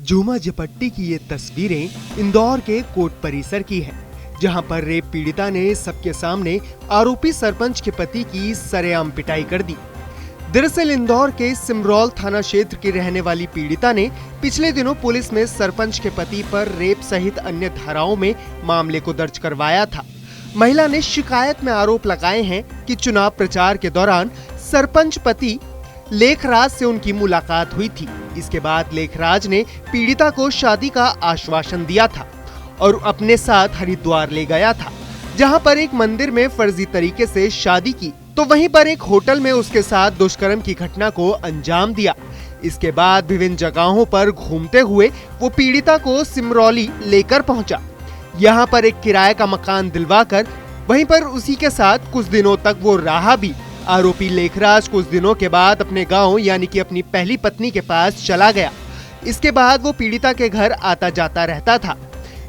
झूमा झपट्टी की ये तस्वीरें इंदौर के कोर्ट परिसर की है, जहां पर रेप पीड़िता ने सबके सामने आरोपी सरपंच के पति की सरेआम पिटाई कर दी। दरअसल इंदौर के सिमरौल थाना क्षेत्र की रहने वाली पीड़िता ने पिछले दिनों पुलिस में सरपंच के पति पर रेप सहित अन्य धाराओं में मामले को दर्ज करवाया था। महिला ने शिकायत में आरोप लगाए हैं कि चुनाव प्रचार के दौरान सरपंच पति लेखराज से उनकी मुलाकात हुई थी। इसके बाद लेखराज ने पीड़िता को शादी का आश्वासन दिया था और अपने साथ हरिद्वार ले गया था, जहां पर एक मंदिर में फर्जी तरीके से शादी की, तो वहीं पर एक होटल में उसके साथ दुष्कर्म की घटना को अंजाम दिया। इसके बाद विभिन्न जगहों पर घूमते हुए वो पीड़िता को सिमरौली लेकर पहुंचा। यहाँ पर एक किराए का मकान दिलवाकर वहीं पर उसी के साथ कुछ दिनों तक वो रहा भी। आरोपी लेखराज कुछ दिनों के बाद अपने गांव यानी कि अपनी पहली पत्नी के पास चला गया। इसके बाद वो पीड़िता के घर आता जाता रहता था।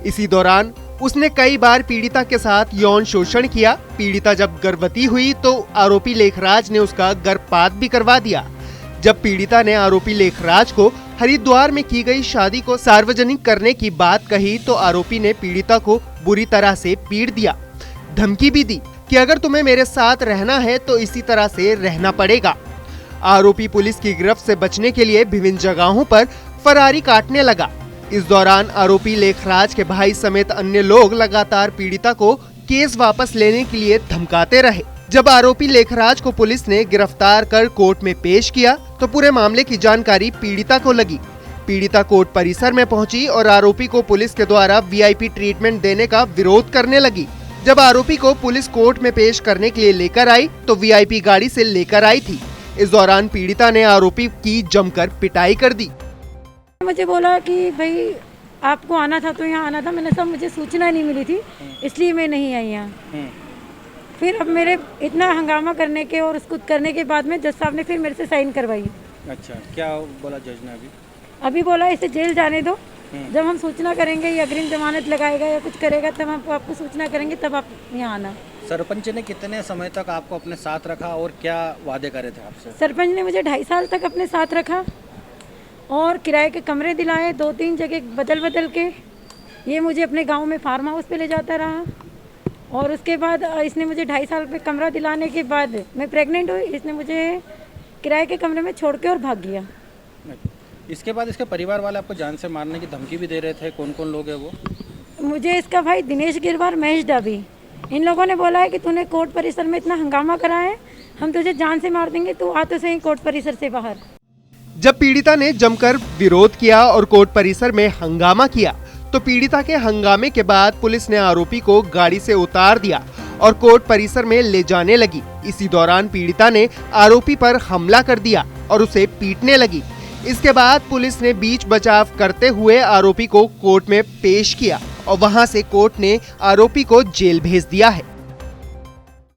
इसी दौरान उसने कई बार पीड़िता के साथ यौन शोषण किया। पीड़िता जब गर्भवती हुई तो आरोपी लेखराज ने उसका गर्भपात भी करवा दिया। जब पीड़िता ने आरोपी लेखराज को हरिद्वार में की गई शादी को सार्वजनिक करने की बात कही तो आरोपी ने पीड़िता को बुरी तरह से पीट दिया, धमकी भी दी कि अगर तुम्हें मेरे साथ रहना है तो इसी तरह से रहना पड़ेगा। आरोपी पुलिस की गिरफ्त से बचने के लिए विभिन्न जगहों पर फरारी काटने लगा। इस दौरान आरोपी लेखराज के भाई समेत अन्य लोग लगातार पीड़िता को केस वापस लेने के लिए धमकाते रहे। जब आरोपी लेखराज को पुलिस ने गिरफ्तार कर कोर्ट में पेश किया तो पूरे मामले की जानकारी पीड़िता को लगी। पीड़िता कोर्ट परिसर में पहुंची और आरोपी को पुलिस के द्वारा वीआईपी ट्रीटमेंट देने का विरोध करने लगी। जब आरोपी को पुलिस कोर्ट में पेश करने के लिए लेकर आई तो वीआईपी गाड़ी से लेकर आई थी। इस दौरान पीड़िता ने आरोपी की जमकर पिटाई कर दी। मुझे बोला कि भाई आपको आना था तो यहाँ आना था। मैंने सब मुझे सूचना नहीं मिली थी, इसलिए मैं नहीं आई यहाँ। फिर अब मेरे इतना हंगामा करने के और उसको करने के बाद में जज साहब ने फिर मेरे से साइन करवाई। अच्छा, क्या बोला जज ने? अभी बोला इसे जेल जाने दो, जब हम सूचना करेंगे या अग्रिम जमानत लगाएगा या कुछ करेगा तब हम आपको सूचना करेंगे, तब आप यहाँ आना। सरपंच ने कितने समय तक आपको अपने साथ रखा और क्या वादे करे थे आपसे? सरपंच ने मुझे 2.5 साल तक अपने साथ रखा और किराए के कमरे दिलाए 2-3 जगह बदल बदल के। ये मुझे अपने गांव में फार्म हाउस पे ले जाता रहा और उसके बाद इसने मुझे 2.5 साल पे कमरा दिलाने के बाद मैं प्रेग्नेंट हुई। इसने मुझे किराए के कमरे में छोड़ के और भाग गया। इसके बाद इसके परिवार वाले आपको जान से मारने की धमकी भी दे रहे थे। कौन कौन लोग हैं वो? मुझे इसका भाई दिनेश गिरवार, महेश डाबी, इन लोगों ने बोला है कि तूने कोर्ट परिसर में इतना हंगामा करा है, हम तुझे जान से मार देंगे, तू आ तो सही कोर्ट परिसर से बाहर। जब पीड़िता ने जमकर विरोध किया और कोर्ट परिसर में हंगामा किया तो पीड़िता के हंगामे के बाद पुलिस ने आरोपी को गाड़ी से उतार दिया और कोर्ट परिसर में ले जाने लगी। इसी दौरान पीड़िता ने आरोपी पर हमला कर दिया और उसे पीटने लगी। इसके बाद पुलिस ने बीच बचाव करते हुए आरोपी को कोर्ट में पेश किया और वहां से कोर्ट ने आरोपी को जेल भेज दिया है।